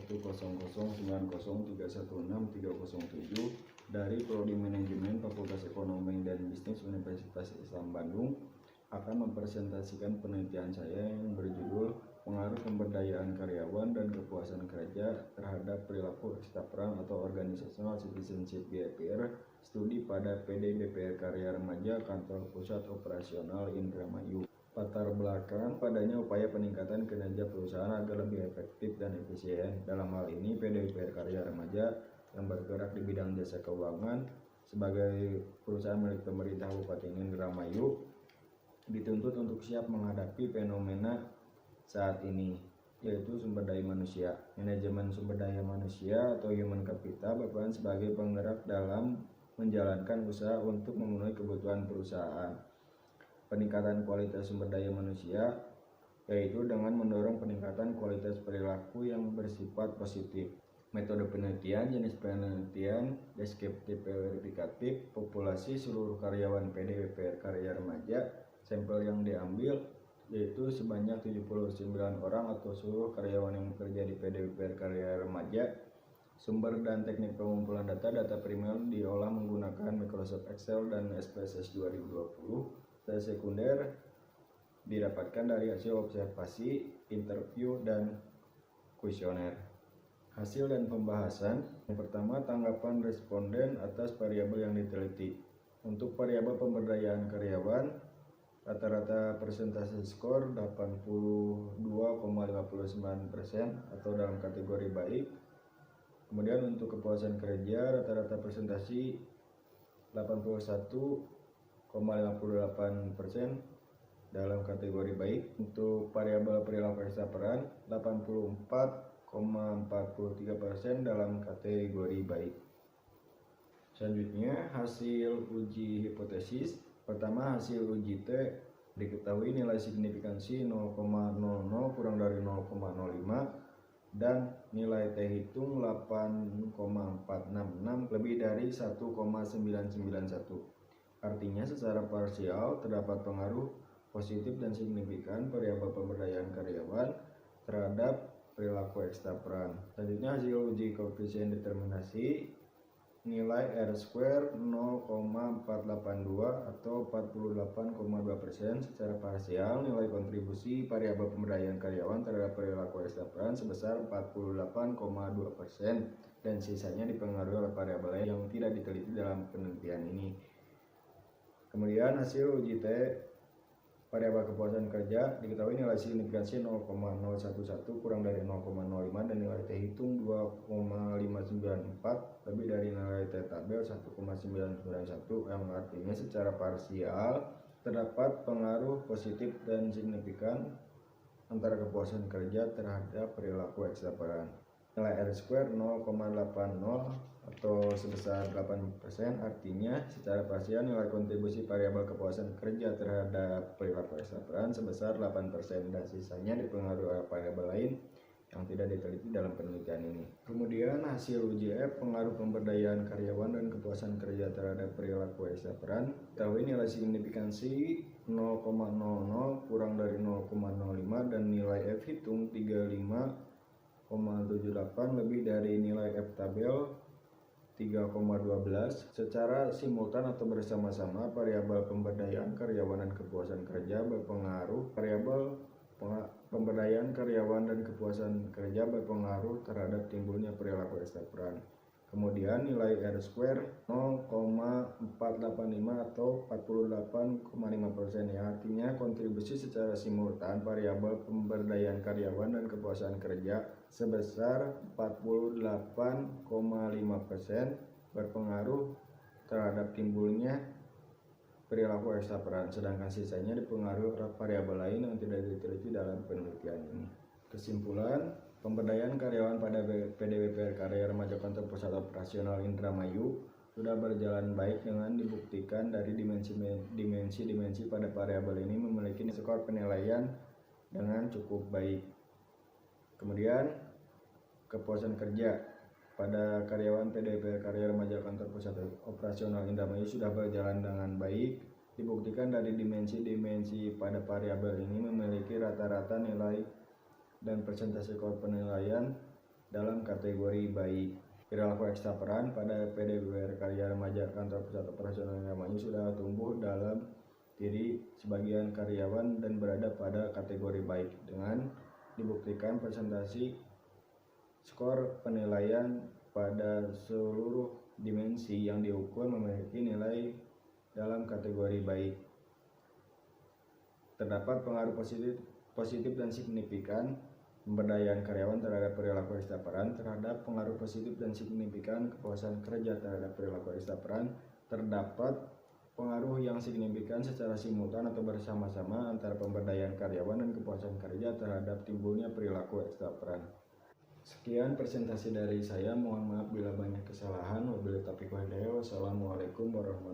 10090316307 dari Prodi Manajemen Fakultas Ekonomi dan Bisnis Universitas Islam Bandung akan mempresentasikan penelitian saya yang berjudul Pengaruh Pemberdayaan Karyawan dan Kepuasan Kerja terhadap Perilaku Ekstraperan atau Organizational Citizenship Behavior Studi pada PD BPR Karya Remaja Kantor Pusat Operasional Indramayu. Latar belakang padanya upaya peningkatan kinerja perusahaan agar lebih efektif dan efisien. Dalam hal ini, PD BPR Karya Remaja yang bergerak di bidang jasa keuangan sebagai perusahaan milik pemerintah Kabupaten Indramayu dituntut untuk siap menghadapi fenomena saat ini, yaitu sumber daya manusia. Manajemen sumber daya manusia atau human capital berperan sebagai penggerak dalam menjalankan usaha untuk memenuhi kebutuhan perusahaan. Peningkatan kualitas sumber daya manusia yaitu dengan mendorong peningkatan kualitas perilaku yang bersifat positif. Metode penelitian, jenis penelitian, deskriptif verifikatif, populasi seluruh karyawan PD BPR Karya Remaja, sampel yang diambil yaitu sebanyak 79 orang atau seluruh karyawan yang bekerja di PD BPR Karya Remaja. Sumber dan teknik pengumpulan data primer diolah menggunakan Microsoft Excel dan SPSS 2020. Data sekunder didapatkan dari hasil observasi, interview, dan kuesioner. Hasil dan pembahasan. Yang pertama, tanggapan responden atas variabel yang diteliti. Untuk variabel pemberdayaan karyawan, rata-rata persentase skor 82,59% atau dalam kategori baik. Kemudian untuk kepuasan kerja, rata-rata persentase 81,58% dalam kategori baik. Untuk variabel perilaku ekstraperan 84,43% dalam kategori baik. Selanjutnya, hasil uji hipotesis. Pertama, hasil uji T diketahui nilai signifikansi 0,00 kurang dari 0,05 dan nilai T hitung 8,466 lebih dari 1,991. Artinya secara parsial terdapat pengaruh positif dan signifikan variabel pemberdayaan karyawan terhadap perilaku ekstraperan. Selanjutnya, hasil uji koefisien determinasi nilai R-square 0,482 atau 48,2%. Secara parsial, nilai kontribusi variabel pemberdayaan karyawan terhadap perilaku ekstraperan sebesar 48,2% dan sisanya dipengaruhi oleh variabel lain yang tidak diteliti dalam penelitian ini. Kemudian hasil uji T variabel kepuasan kerja diketahui nilai signifikansi 0,011 kurang dari 0,05 dan nilai T hitung 2,594 lebih dari nilai T tabel 1,991 yang artinya secara parsial terdapat pengaruh positif dan signifikan antara kepuasan kerja terhadap perilaku ekstraperan. Nilai R-square 0,80 atau sebesar 8%, artinya secara parsial nilai kontribusi variabel kepuasan kerja terhadap perilaku ekstraperan sebesar 8% dan sisanya dipengaruhi oleh variabel lain yang tidak diteliti dalam penelitian ini. Kemudian hasil uji F pengaruh pemberdayaan karyawan dan kepuasan kerja terhadap perilaku ekstraperan. Ketahui nilai signifikansi 0,00 kurang dari 0,05 dan nilai F hitung 35,78 lebih dari nilai F tabel 3,12. Secara simultan atau bersama-sama variabel pemberdayaan karyawan dan kepuasan kerja berpengaruh pemberdayaan karyawan dan kepuasan kerja berpengaruh terhadap timbulnya perilaku ekstraperan. Kemudian nilai R-square 0,485 atau 48,5% yang artinya kontribusi secara simultan variabel pemberdayaan karyawan dan kepuasan kerja sebesar 48,5% berpengaruh terhadap timbulnya perilaku ekstraperan, sedangkan sisanya dipengaruhi oleh variabel lain yang tidak diteliti dalam penelitian ini. Kesimpulan, pemberdayaan karyawan pada PD BPR Karya Remaja Kantor Pusat Operasional Indramayu sudah berjalan baik dengan dibuktikan dari dimensi pada variabel ini memiliki skor penilaian dengan cukup baik. Kemudian, kepuasan kerja pada karyawan PD BPR Karya Remaja Kantor Pusat Operasional Indramayu sudah berjalan dengan baik. Dibuktikan dari dimensi pada variabel ini memiliki rata-rata nilai dan persentase skor penilaian dalam kategori baik. Perilaku ekstra peran pada PDBR Karya Remaja Kantor Pusat Operasional Indramayu sudah tumbuh dalam diri sebagian karyawan dan berada pada kategori baik dengan dibuktikan presentasi skor penilaian pada seluruh dimensi yang diukur memiliki nilai dalam kategori baik. Terdapat pengaruh positif dan signifikan pemberdayaan karyawan terhadap perilaku ekstra peran. Terhadap pengaruh positif dan signifikan kepuasan kerja terhadap perilaku ekstra peran, terdapat pengaruh yang signifikan secara simultan atau bersama-sama antara pemberdayaan karyawan dan kepuasan kerja terhadap timbulnya perilaku ekstra peran. Sekian presentasi dari saya, mohon maaf bila banyak kesalahan. Wabillahi taufiq wal hidayah. Wassalamualaikum warahmatullahi wabarakatuh.